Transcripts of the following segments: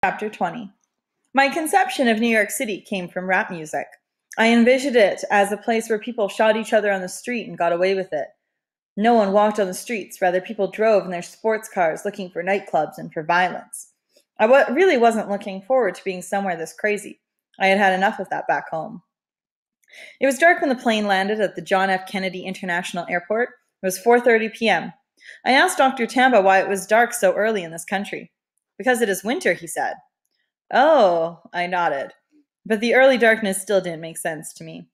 Chapter 20. My conception of New York City came from rap music. I envisioned it as a place where people shot each other on the street and got away with it. No one walked on the streets, rather, people drove in their sports cars looking for nightclubs and for violence. Really wasn't looking forward to being somewhere this crazy. I had had enough of that back home. It was dark when the plane landed at the John F. Kennedy International Airport. It was 4:30 p.m. I asked Dr. Tamba why it was dark so early in this country. Because it is winter, he said. Oh, I nodded. But the early darkness still didn't make sense to me.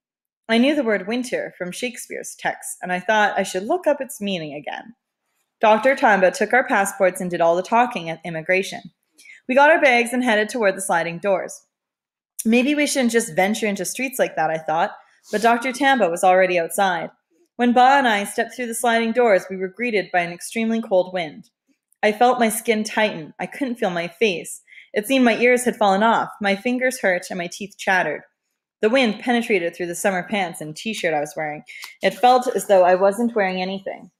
I knew the word winter from Shakespeare's text, and I thought I should look up its meaning again. Dr. Tamba took our passports and did all the talking at immigration. We got our bags and headed toward the sliding doors. Maybe we shouldn't just venture into streets like that, I thought, but Dr. Tamba was already outside. When Ba and I stepped through the sliding doors, we were greeted by an extremely cold wind. I felt my skin tighten. I couldn't feel my face. It seemed my ears had fallen off, my fingers hurt, and my teeth chattered. The wind penetrated through the summer pants and t-shirt I was wearing. It felt as though I wasn't wearing anything.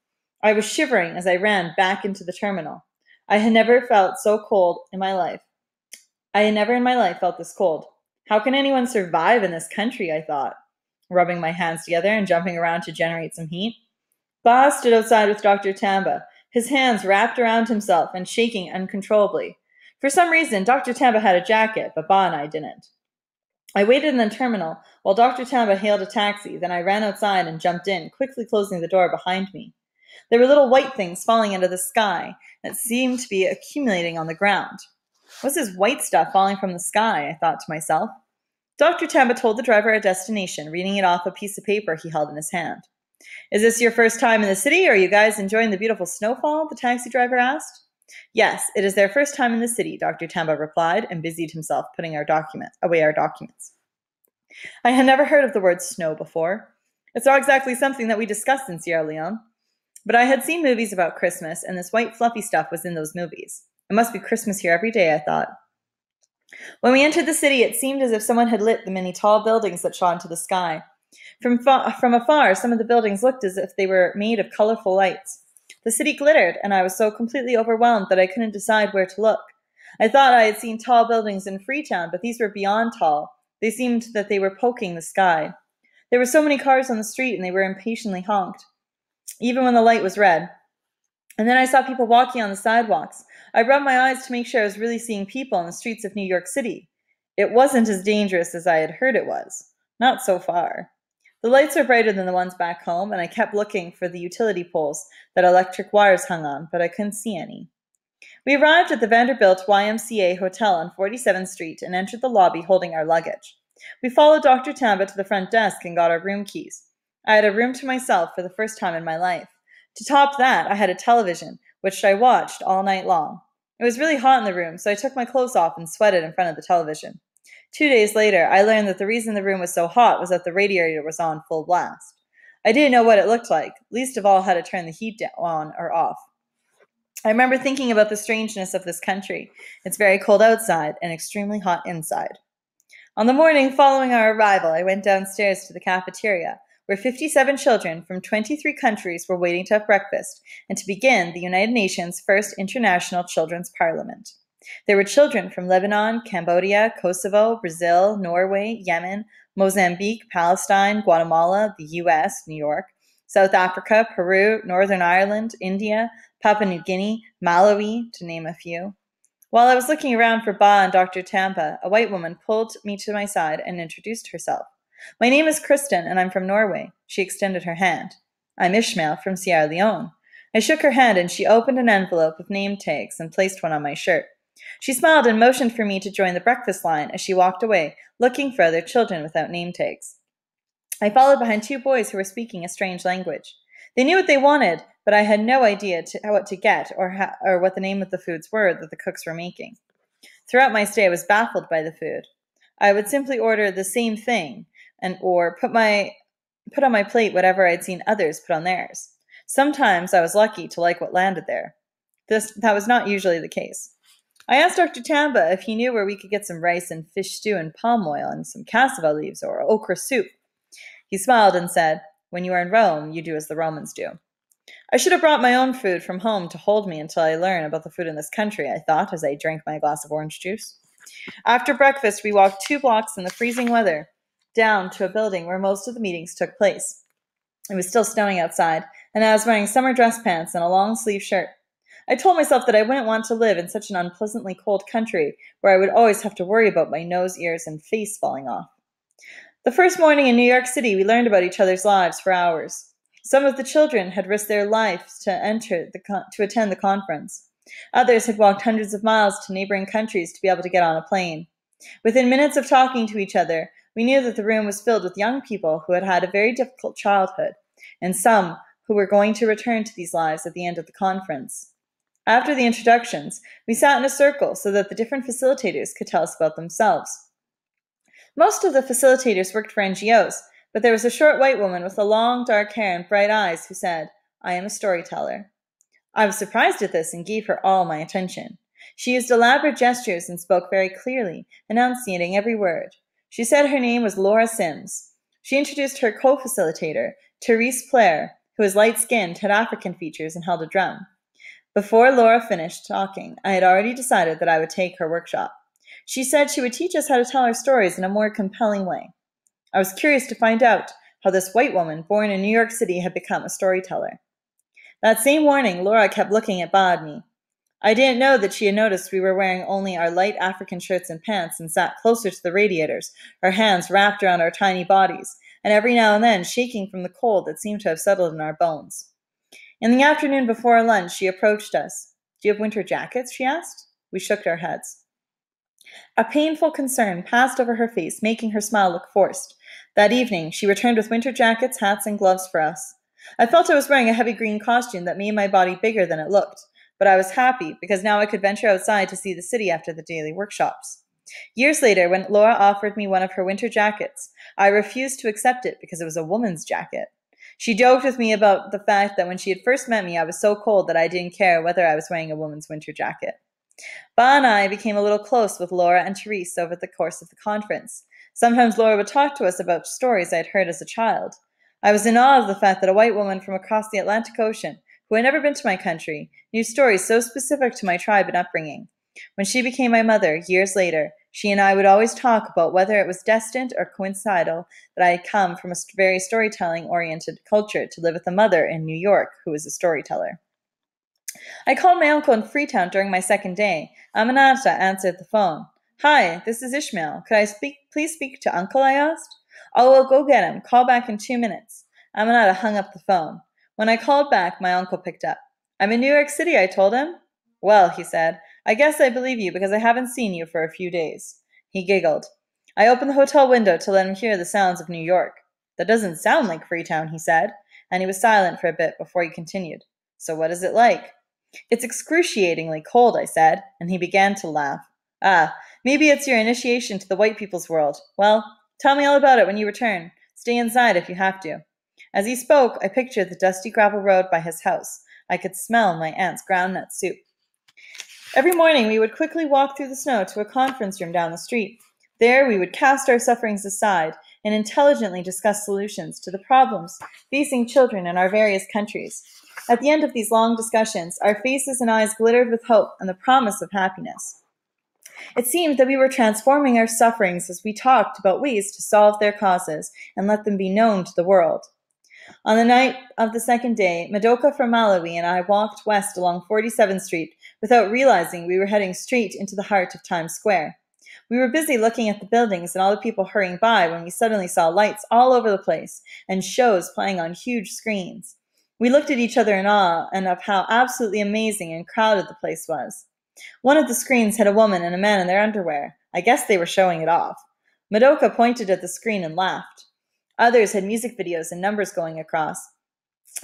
I was shivering as I ran back into the terminal. I had never felt so cold in my life. I had never in my life felt this cold. How can anyone survive in this country, I thought, rubbing my hands together and jumping around to generate some heat. Ba stood outside with Dr. Tamba, his hands wrapped around himself and shaking uncontrollably. For some reason, Dr. Tamba had a jacket, but Ba and I didn't. I waited in the terminal while Dr. Tamba hailed a taxi, then I ran outside and jumped in, quickly closing the door behind me. There were little white things falling into the sky that seemed to be accumulating on the ground. What's this white stuff falling from the sky? I thought to myself. Dr. Tamba told the driver our destination, reading it off a piece of paper he held in his hand. Is this your first time in the city? Are you guys enjoying the beautiful snowfall? The taxi driver asked. Yes, it is their first time in the city, Dr. Tamba replied, and busied himself putting away our documents. I had never heard of the word snow before. It's not exactly something that we discussed in Sierra Leone. But I had seen movies about Christmas, and this white fluffy stuff was in those movies. It must be Christmas here every day, I thought. When we entered the city, it seemed as if someone had lit the many tall buildings that shone to the sky. From afar, some of the buildings looked as if they were made of colorful lights. The city glittered, and I was so completely overwhelmed that I couldn't decide where to look. I thought I had seen tall buildings in Freetown, but these were beyond tall. They seemed that they were poking the sky. There were so many cars on the street, and they were impatiently honked, even when the light was red. And then I saw people walking on the sidewalks. I rubbed my eyes to make sure I was really seeing people on the streets of New York City. It wasn't as dangerous as I had heard it was. Not so far. The lights were brighter than the ones back home, and I kept looking for the utility poles that electric wires hung on, but I couldn't see any. We arrived at the Vanderbilt YMCA Hotel on 47th Street and entered the lobby holding our luggage. We followed Dr. Tamba to the front desk and got our room keys. I had a room to myself for the first time in my life. To top that, I had a television, which I watched all night long. It was really hot in the room, so I took my clothes off and sweated in front of the television. 2 days later, I learned that the reason the room was so hot was that the radiator was on full blast. I didn't know what it looked like, least of all how to turn the heat on or off. I remember thinking about the strangeness of this country. It's very cold outside and extremely hot inside. On the morning following our arrival, I went downstairs to the cafeteria, where 57 children from 23 countries were waiting to have breakfast and to begin the United Nations' first International Children's Parliament. There were children from Lebanon, Cambodia, Kosovo, Brazil, Norway, Yemen, Mozambique, Palestine, Guatemala, the US, New York, South Africa, Peru, Northern Ireland, India, Papua New Guinea, Malawi, to name a few. While I was looking around for Ba and Dr. Tamba, a white woman pulled me to my side and introduced herself. My name is Kristen, and I'm from Norway. She extended her hand. I'm Ishmael from Sierra Leone. I shook her hand, and she opened an envelope of name tags and placed one on my shirt. She smiled and motioned for me to join the breakfast line as she walked away, looking for other children without name tags. I followed behind two boys who were speaking a strange language. They knew what they wanted, but I had no idea what to get or what the name of the foods were that the cooks were making. Throughout my stay, I was baffled by the food. I would simply order the same thing or put on my plate whatever I'd seen others put on theirs. Sometimes I was lucky to like what landed there. That was not usually the case. I asked Dr. Tamba if he knew where we could get some rice and fish stew and palm oil and some cassava leaves or okra soup. He smiled and said, "When you are in Rome, you do as the Romans do." I should have brought my own food from home to hold me until I learn about the food in this country, I thought as I drank my glass of orange juice. After breakfast, we walked 2 blocks in the freezing weather down to a building where most of the meetings took place. It was still snowing outside, and I was wearing summer dress pants and a long sleeve shirt. I told myself that I wouldn't want to live in such an unpleasantly cold country where I would always have to worry about my nose, ears, and face falling off. The first morning in New York City, we learned about each other's lives for hours. Some of the children had risked their lives to attend the conference. Others had walked hundreds of miles to neighboring countries to be able to get on a plane. Within minutes of talking to each other, we knew that the room was filled with young people who had had a very difficult childhood, and some who were going to return to these lives at the end of the conference. After the introductions, we sat in a circle so that the different facilitators could tell us about themselves. Most of the facilitators worked for NGOs, but there was a short white woman with long dark hair and bright eyes who said, "I am a storyteller." I was surprised at this and gave her all my attention. She used elaborate gestures and spoke very clearly, enunciating every word. She said her name was Laura Sims. She introduced her co-facilitator, Therese Plaire, who was light-skinned, had African features, and held a drum. Before Laura finished talking, I had already decided that I would take her workshop. She said she would teach us how to tell our stories in a more compelling way. I was curious to find out how this white woman, born in New York City, had become a storyteller. That same morning, Laura kept looking at Ba and me. I didn't know that she had noticed we were wearing only our light African shirts and pants and sat closer to the radiators, our hands wrapped around our tiny bodies, and every now and then shaking from the cold that seemed to have settled in our bones. In the afternoon before lunch, she approached us. "Do you have winter jackets?" she asked. We shook our heads. A painful concern passed over her face, making her smile look forced. That evening, she returned with winter jackets, hats, and gloves for us. I felt I was wearing a heavy green costume that made my body bigger than it looked, but I was happy because now I could venture outside to see the city after the daily workshops. Years later, when Laura offered me one of her winter jackets, I refused to accept it because it was a woman's jacket. She joked with me about the fact that when she had first met me, I was so cold that I didn't care whether I was wearing a woman's winter jacket. Ba and I became a little close with Laura and Therese over the course of the conference. Sometimes Laura would talk to us about stories I'd heard as a child. I was in awe of the fact that a white woman from across the Atlantic Ocean, who had never been to my country, knew stories so specific to my tribe and upbringing. When she became my mother, years later, she and I would always talk about whether it was destined or coincidental that I had come from a very storytelling-oriented culture to live with a mother in New York who was a storyteller. I called my uncle in Freetown during my second day. Aminata answered the phone. "Hi, this is Ishmael. Could I please speak to Uncle?" I asked. "Oh, we'll go get him. Call back in 2 minutes." Aminata hung up the phone. When I called back, my uncle picked up. "I'm in New York City," I told him. "Well," he said, "I guess I believe you because I haven't seen you for a few days." He giggled. I opened the hotel window to let him hear the sounds of New York. "That doesn't sound like Freetown," he said, and he was silent for a bit before he continued. "So what is it like?" "It's excruciatingly cold," I said, and he began to laugh. "Ah, maybe it's your initiation to the white people's world. Well, tell me all about it when you return. Stay inside if you have to." As he spoke, I pictured the dusty gravel road by his house. I could smell my aunt's groundnut soup. Every morning we would quickly walk through the snow to a conference room down the street. There we would cast our sufferings aside and intelligently discuss solutions to the problems facing children in our various countries. At the end of these long discussions, our faces and eyes glittered with hope and the promise of happiness. It seemed that we were transforming our sufferings as we talked about ways to solve their causes and let them be known to the world. On the night of the second day, Madoka from Malawi and I walked west along 47th Street without realizing we were heading straight into the heart of Times Square. We were busy looking at the buildings and all the people hurrying by when we suddenly saw lights all over the place and shows playing on huge screens. We looked at each other in awe and of how absolutely amazing and crowded the place was. One of the screens had a woman and a man in their underwear. I guess they were showing it off. Madoka pointed at the screen and laughed. Others had music videos and numbers going across.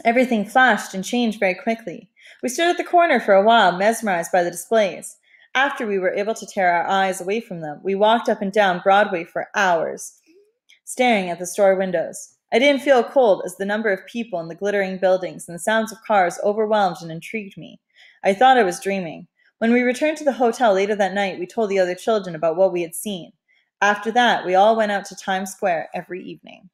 Everything flashed and changed very quickly. We stood at the corner for a while, mesmerized by the displays. After we were able to tear our eyes away from them, we walked up and down Broadway for hours, staring at the store windows. I didn't feel cold as the number of people and the glittering buildings and the sounds of cars overwhelmed and intrigued me. I thought I was dreaming. When we returned to the hotel later that night, we told the other children about what we had seen. After that, we all went out to Times Square every evening.